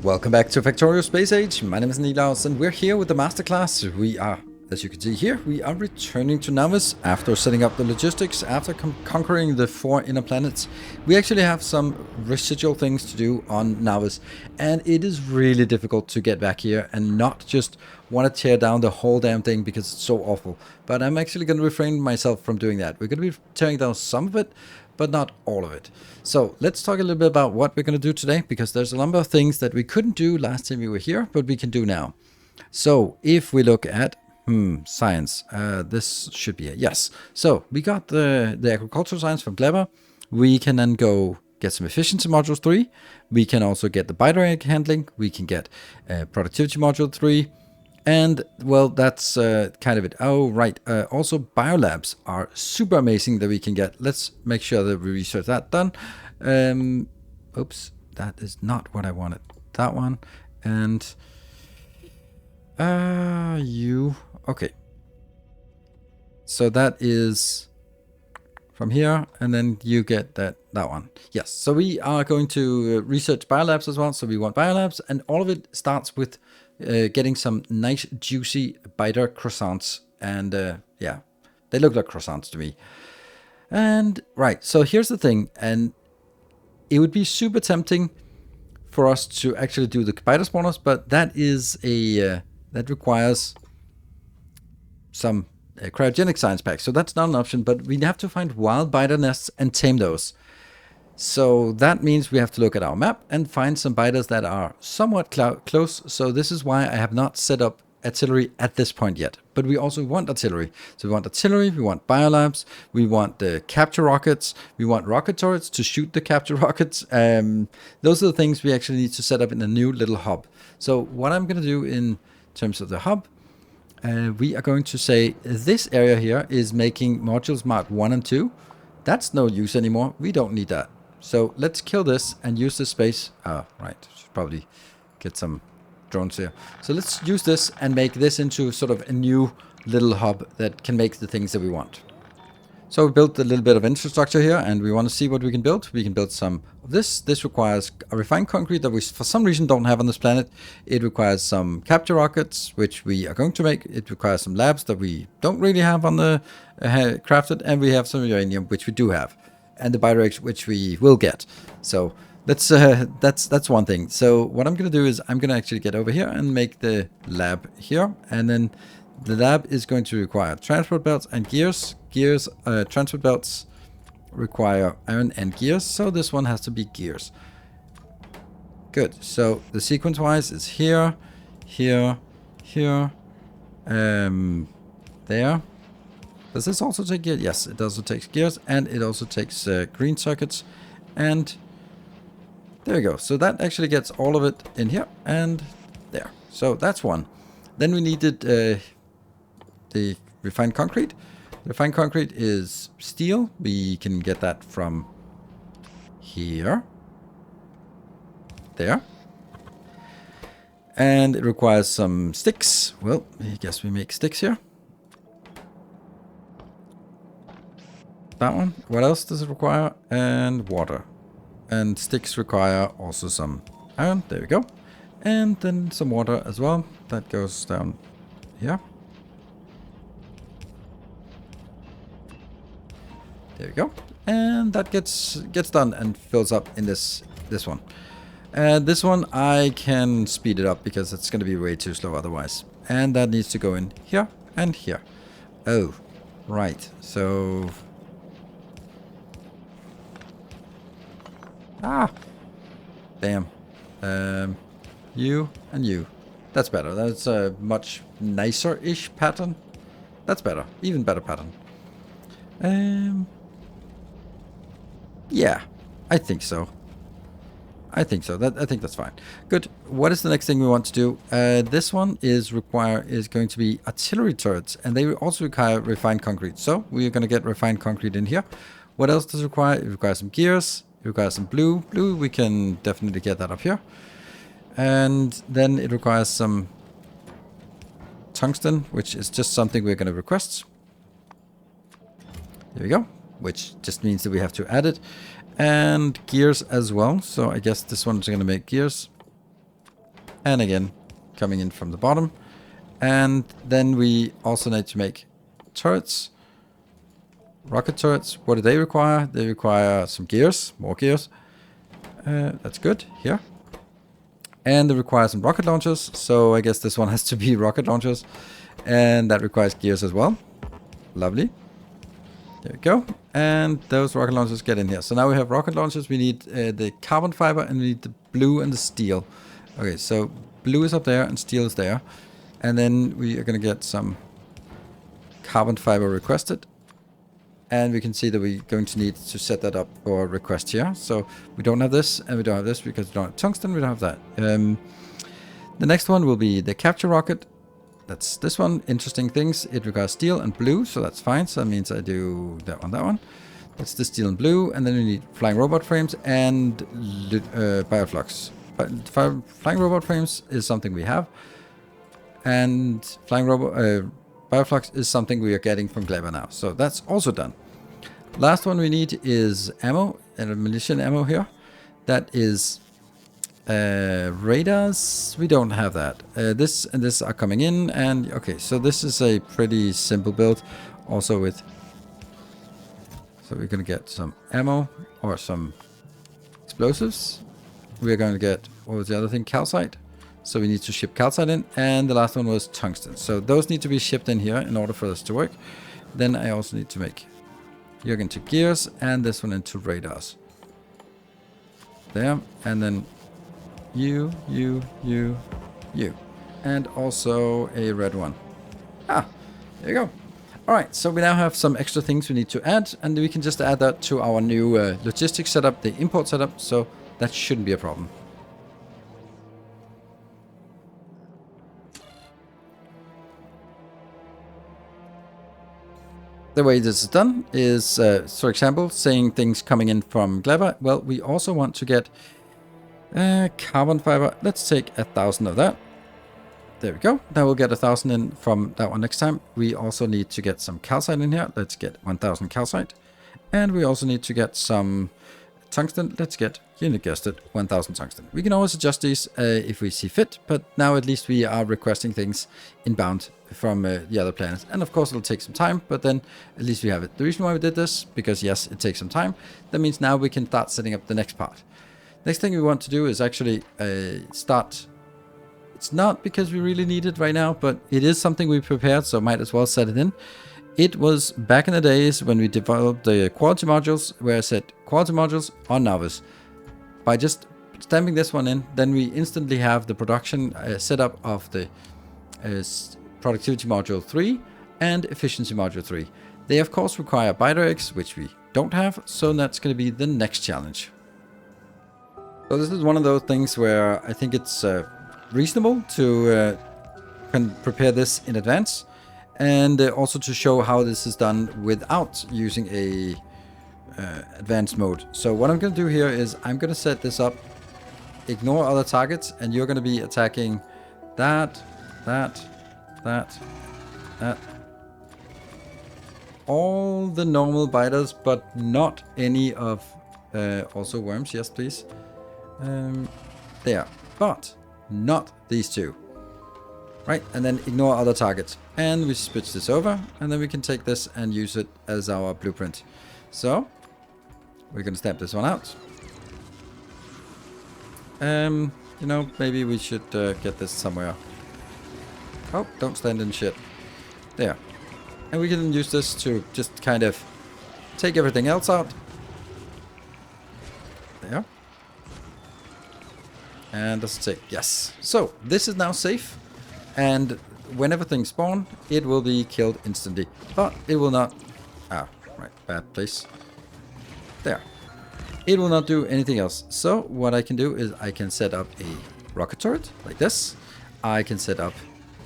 Welcome back to Factorio Space Age. My name is Nilaus and we're here with the masterclass. We are, as you can see here, we are returning to Nauvis after setting up the logistics, after conquering the 4 inner planets. We actually have some residual things to do on Nauvis, and it is really difficult to get back here and not just want to tear down the whole damn thing because it's so awful. But I'm actually going to refrain myself from doing that. We're going to be tearing down some of it, but not all of it. So let's talk a little bit about what we're going to do today, because there's a number of things that we couldn't do last time we were here, but we can do now. So if we look at science, this should be a yes. So we got the agricultural science from Clever. We can then go get some efficiency module 3. We can also get the biodynamic handling. We can get productivity module 3. And, well, that's kind of it. Oh, right. Also, Biolabs are super amazing that we can get. Let's make sure that we research that done. Oops, that is not what I wanted. That one. And you. Okay. So that is from here, and then you get that one. Yes. So we are going to research Biolabs as well. So we want Biolabs, and all of it starts with getting some nice juicy biter croissants, and yeah, they look like croissants to me. And right, so here's the thing, and it would be super tempting for us to actually do the biter spawners, but that is a that requires some cryogenic science packs, so that's not an option. But we have to find wild biter nests and tame those. So that means we have to look at our map and find some biters that are somewhat close. So this is why I have not set up artillery at this point yet. But we also want artillery. So we want artillery, we want biolabs, we want the capture rockets, we want rocket turrets to shoot the capture rockets. Those are the things we actually need to set up in a new little hub. So what I'm going to do in terms of the hub, we are going to say this area here is making modules mark 1 and 2. That's no use anymore. We don't need that. So let's kill this and use the space. Right. Should probably get some drones here. So let's use this and make this into sort of a new little hub that can make the things that we want. So we built a little bit of infrastructure here, and we want to see what we can build. We can build some of this. This requires a refined concrete that we for some reason don't have on this planet. It requires some capture rockets, which we are going to make. It requires some labs that we don't really have on the crafted, and we have some uranium, which we do have, and the bioreactor, which we will get. So that's one thing. So what I'm going to do is I'm going to actually get over here and make the lab here, and then the lab is going to require transport belts and gears. Transport belts require iron and gears, so this one has to be gears. Good. So the sequence-wise is here, here, here, there. Does this also take gears? Yes, it also takes gears, and it also takes green circuits, and there we go. So that actually gets all of it in here and there. So that's one. Then we needed the refined concrete. Refined concrete is steel. We can get that from here, there, and it requires some sticks. Well, I guess we make sticks here. That one. What else does it require? And water. And sticks require also some iron. There we go. And then some water as well. That goes down here. There we go. And that gets done and fills up in this one. This one I can speed it up because it's going to be way too slow otherwise. And that needs to go in here and here. Oh, right. So damn. You and you. That's better. That's a much nicer-ish pattern. That's better. Even better pattern. Yeah, I think so. I think that's fine. Good. What is the next thing we want to do? This one is going to be artillery turrets, and they also require refined concrete. So we are going to get refined concrete in here. What else does it require? It requires some gears. It requires some blue. Blue, we can definitely get that up here. And then it requires some tungsten, which is just something we're going to request. There we go. Which just means that we have to add it. And gears as well. So I guess this one's going to make gears. And again, coming in from the bottom. And then we also need to make turrets. Rocket turrets. What do they require? They require some gears, more gears. That's good. Here. And they require some rocket launchers. So I guess this one has to be rocket launchers. And that requires gears as well. Lovely. There we go. And those rocket launchers get in here. So now we have rocket launchers. We need the carbon fiber and we need the blue and the steel. Okay, so blue is up there and steel is there. And then we are going to get some carbon fiber requested. And we can see that we're going to need to set that up for request here. So we don't have this and we don't have this because we don't have tungsten. We don't have that. The next one will be the capture rocket. That's this one. Interesting things. It requires steel and blue, so that's fine. So that means I do that one. That's the steel and blue. And then we need flying robot frames and bioflux. Flying robot frames is something we have. And flying robot bioflux is something we are getting from Clever now. So that's also done. Last one we need is ammo and ammunition ammo here. That is radars. We don't have that. This and this are coming in, and okay, so this is a pretty simple build. Also with, so we're gonna get some ammo or some explosives. We're going to get, what was the other thing? Calcite. So we need to ship calcite in, and the last one was tungsten. So those need to be shipped in here in order for this to work. Then I also need to make you're into gears and this one into radars. There, and then you, and also a red one. Ah, there you go. All right, so we now have some extra things we need to add, and we can just add that to our new logistics setup, the import setup. So that shouldn't be a problem. The way this is done is, for example, saying things coming in from Clever. Well, we also want to get carbon fiber. Let's take 1,000 of that. There we go. Now we'll get 1,000 in from that one next time. We also need to get some calcite in here. Let's get 1,000 calcite. And we also need to get some tungsten. Let's get, you guessed it, 1,000 tungsten. We can always adjust these if we see fit, but now at least we are requesting things inbound from the other planets. And of course it'll take some time, but then at least we have it. The reason why we did this, because yes, it takes some time. That means now we can start setting up the next part. Next thing we want to do is actually start. It's not because we really need it right now, but it is something we prepared, so might as well set it in. It was back in the days when we developed the quality modules, where I said quality modules on Nauvis. By just stamping this one in, then we instantly have the production setup of the productivity module 3 and efficiency module 3. They of course require bidirects, which we don't have, so that's going to be the next challenge. So this is one of those things where I think it's reasonable to prepare this in advance, and also to show how this is done without using a advanced mode. So what I'm going to do here is I'm going to set this up, ignore other targets, and you're going to be attacking that. All the normal biters, but not any of also worms. Yes, please. There, but not these two. Right, and then ignore other targets. And we switch this over, and then we can take this and use it as our blueprint. So we're going to stamp this one out. You know, maybe we should get this somewhere. Oh, don't stand in shit. There. And we can use this to just kind of take everything else out. There. And does it say yes? So this is now safe, and whenever things spawn, it will be killed instantly. But it will not. Ah, right, bad place. There. It will not do anything else. So what I can do is I can set up a rocket turret like this. I can set up.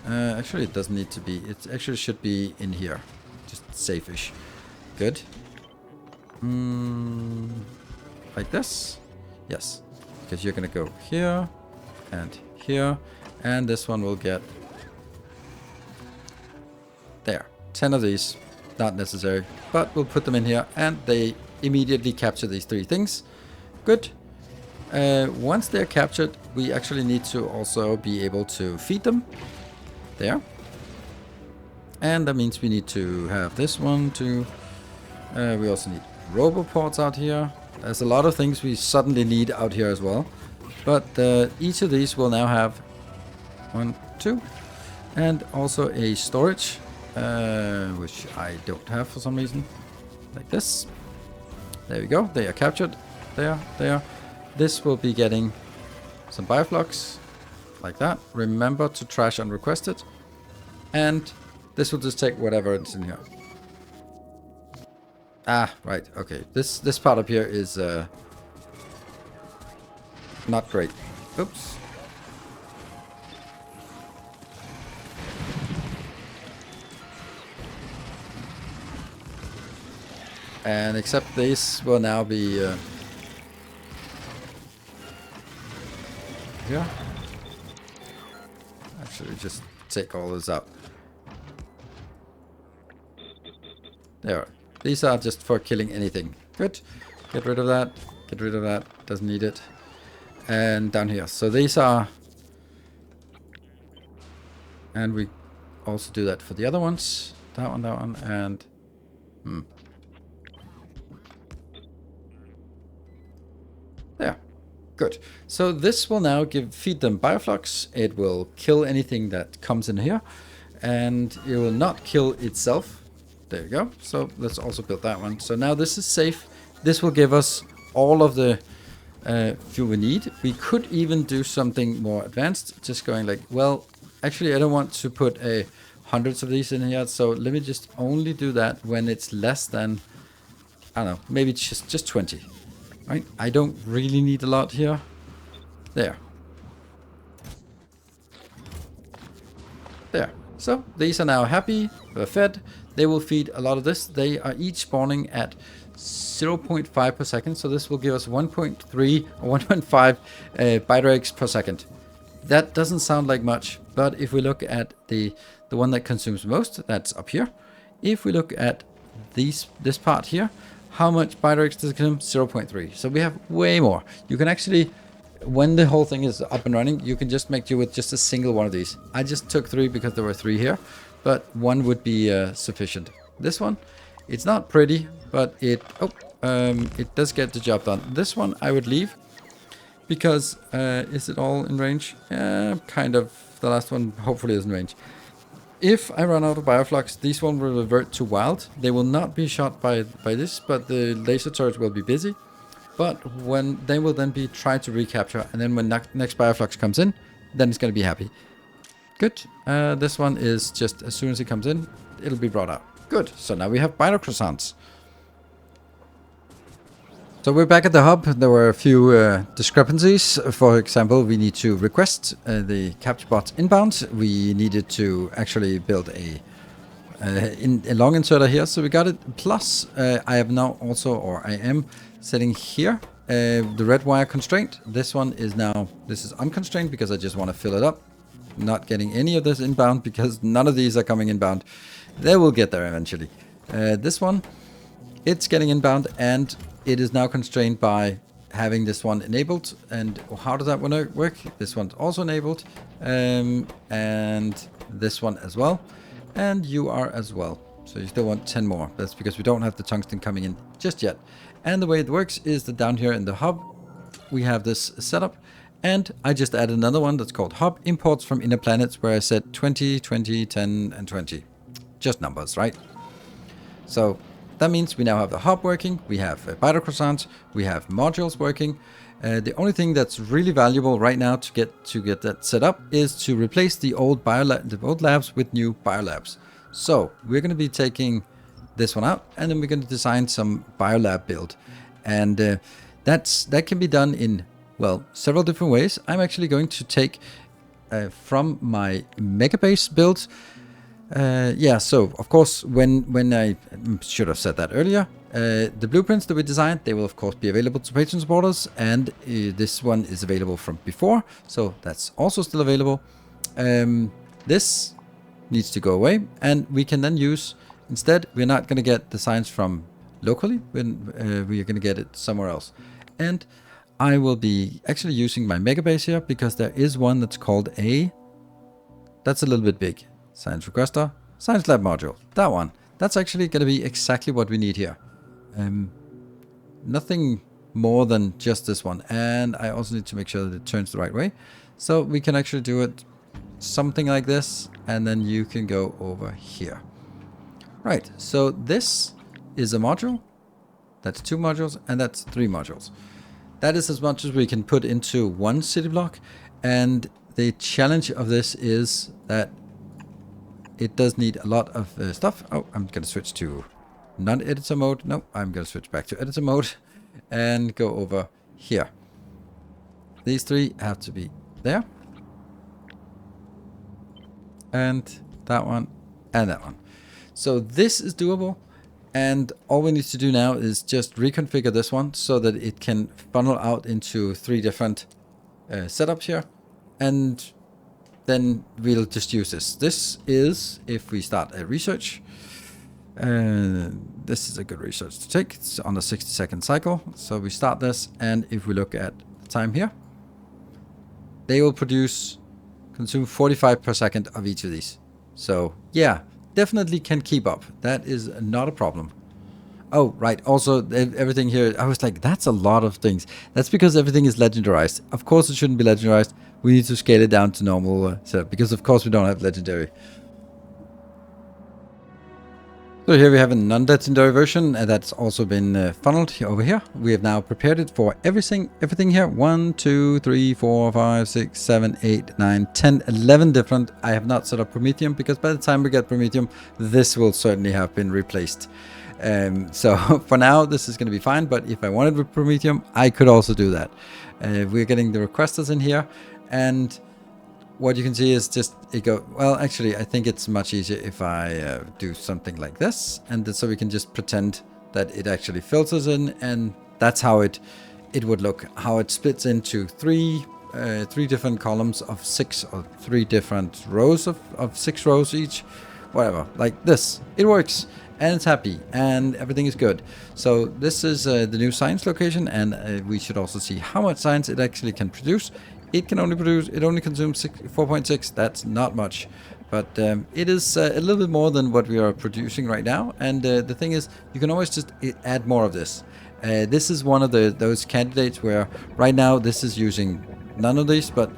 Actually, it doesn't need to be. It actually should be in here, just safe-ish. Good. Like this. Yes. Because you're going to go here, and this one will get there. 10 of these, not necessary, but we'll put them in here, and they immediately capture these 3 things. Good. Once they're captured, we actually need to also be able to feed them. There. And that means we need to have this one too. We also need roboports out here. There's a lot of things we suddenly need out here as well. But each of these will now have 1, 2, and also a storage, which I don't have for some reason. Like this. There we go. They are captured. There. This will be getting some bioflux, like that. Remember to trash unrequested. And this will just take whatever is in here. Ah, right. Okay. This part up here is not great. Oops. And except this will now be here. Actually, just take all this out. There. These are just for killing anything. Good. Get rid of that. Get rid of that. Doesn't need it. And down here. So these are... And we also do that for the other ones. That one, and... There. Good. So this will now feed them bioflux. It will kill anything that comes in here. And it will not kill itself. There you go. So let's also build that one. So now this is safe. This will give us all of the fuel we need. We could even do something more advanced. Just going like, well, actually I don't want to put hundreds of these in here. So let me just only do that when it's less than, I don't know, maybe just 20. Right? I don't really need a lot here. There. There. So these are now happy. They're fed. They will feed a lot of this. They are each spawning at 0.5 per second. So this will give us 1.3 or 1.5 biter eggs per second. That doesn't sound like much. But if we look at the one that consumes most, that's up here. If we look at this part here, how much biter eggs does it consume? 0.3. So we have way more. You can actually, when the whole thing is up and running, you can just make do with just a single one of these. I just took 3 because there were 3 here, but 1 would be sufficient. This one, it's not pretty, but it does get the job done. This one I would leave because is it all in range? Kind of. The last one hopefully is in range. If I run out of bioflux, these one will revert to wild. They will not be shot by this, but the laser turret will be busy. But when they will then be tried to recapture, and then when next bioflux comes in, then it's going to be happy. Good. This one is just as soon as it comes in, it'll be brought out. Good. So now we have biocroissants. So we're back at the hub. There were a few discrepancies. For example, we need to request the capture bot inbound. We needed to actually build a long inserter here, so we got it. Plus, I have now also, or I am setting here the red wire constraint. This one is now, this is unconstrained because I just want to fill it up. Not getting any of this inbound because none of these are coming inbound. They will get there eventually. This one, it's getting inbound and it is now constrained by having this one enabled. And how does that one work? This one's also enabled. And this one as well. And you are as well. So you still want 10 more. That's because we don't have the tungsten coming in just yet. And the way it works is that down here in the hub, we have this setup. And I just added another one that's called hub imports from inner planets, where I said 20, 20, 10, and 20. Just numbers, right? So that means we now have the hub working, we have Bitocroissant, we have modules working. The only thing that's really valuable right now to get that set up is to replace the old labs with new biolabs. So we're going to be taking this one out, and then we're going to design some biolab build. And that can be done in, well, several different ways. I'm actually going to take from my megabase build. Yeah, so of course, when I should have said that earlier, the blueprints that we designed, they will of course be available to patron supporters, and this one is available from before, so that's also still available. This needs to go away, and we can then use, instead, we're not going to get the science from locally, we are going to get it somewhere else. And I will be actually using my megabase here because there is one that's called a... That's a little bit big. Science requester, science lab module. That one. That's actually going to be exactly what we need here. Nothing more than just this one. And I also need to make sure that it turns the right way. So we can actually do it something like this. And then you can go over here. Right. So this is a module. That's 2 modules. And that's 3 modules. That is as much as we can put into one city block. And the challenge of this is that it does need a lot of stuff. Oh, I'm going to switch to non-editor mode. No, I'm going to switch back to editor mode and go over here. These 3 have to be there. And that one and that one. So this is doable. And all we need to do now is just reconfigure this one so that it can funnel out into 3 different setups here. And then we'll just use this. This is, if we start a research, this is a good research to take. It's on a 60-second cycle. So we start this, and if we look at the time here, they will consume 45 per second of each of these. So yeah, definitely can keep up. That is not a problem. Oh, right. Also, everything here, I was like, that's a lot of things. That's because everything is legendarized. Of course, it shouldn't be legendarized. We need to scale it down to normal setup because, of course, we don't have legendary. So here we have a non-legendary version that's also been funneled over here. We have now prepared it for everything here. 1, 2, 3, 4, 5, 6, 7, 8, 9, 10, 11 different. I have not set up Prometheum because by the time we get Prometheum, this will certainly have been replaced. So for now, this is going to be fine. But if I wanted with Prometheum, I could also do that. We're getting the requesters in here. And what you can see is just it go. Well, actually, I think it's much easier if I do something like this. And so we can just pretend that it actually filters in. And that's how it would look. How it splits into 3 different columns of 6 or 3 different rows of 6 rows each. Whatever. Like this. It works. And it's happy, and everything is good. So this is the new science location, and we should also see how much science it actually can produce. It only consumes 4.6. That's not much, but it is a little bit more than what we are producing right now. And the thing is, you can always just add more of this. This is one of those candidates where right now this is using none of these, but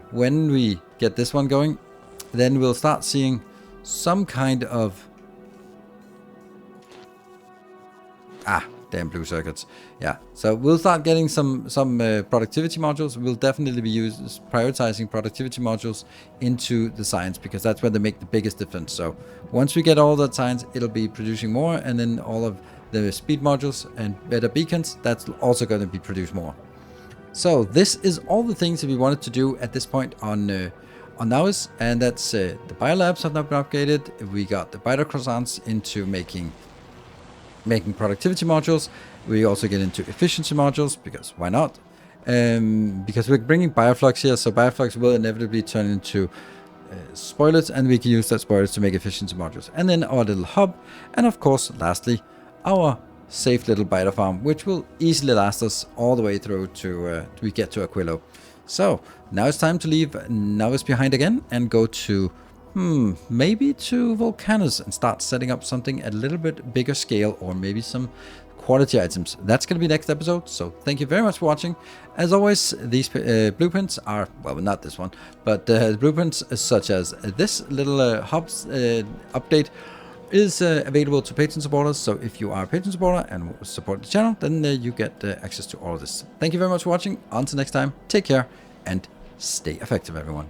when we get this one going, then we'll start seeing some kind of damn blue circuits. Yeah, so we'll start getting some productivity modules. We'll definitely be prioritizing productivity modules into the science because that's where they make the biggest difference. So once we get all that science, it'll be producing more, and then all of the speed modules and better beacons, that's also going to be produced more. So this is all the things that we wanted to do at this point on Nauvis, and that's the Biolabs have now been upgraded. We got the Biter croissants into making productivity modules. We also get into efficiency modules because why not? Because we're bringing bioflux here, so bioflux will inevitably turn into spoilers, and we can use that spoilers to make efficiency modules. And then our little hub, and of course, lastly, our safe little biter farm, which will easily last us all the way through to we get to Aquilo. So now it's time to leave Nauvis behind again and go to maybe to Volcanus and start setting up something at a little bit bigger scale, or maybe some quality items. That's going to be next episode. So thank you very much for watching. As always, these blueprints are, well, not this one, but blueprints such as this little hubs update is available to patron supporters. So if you are a patron supporter and support the channel, then you get access to all of this. Thank you very much for watching. Until next time, take care and stay effective, everyone.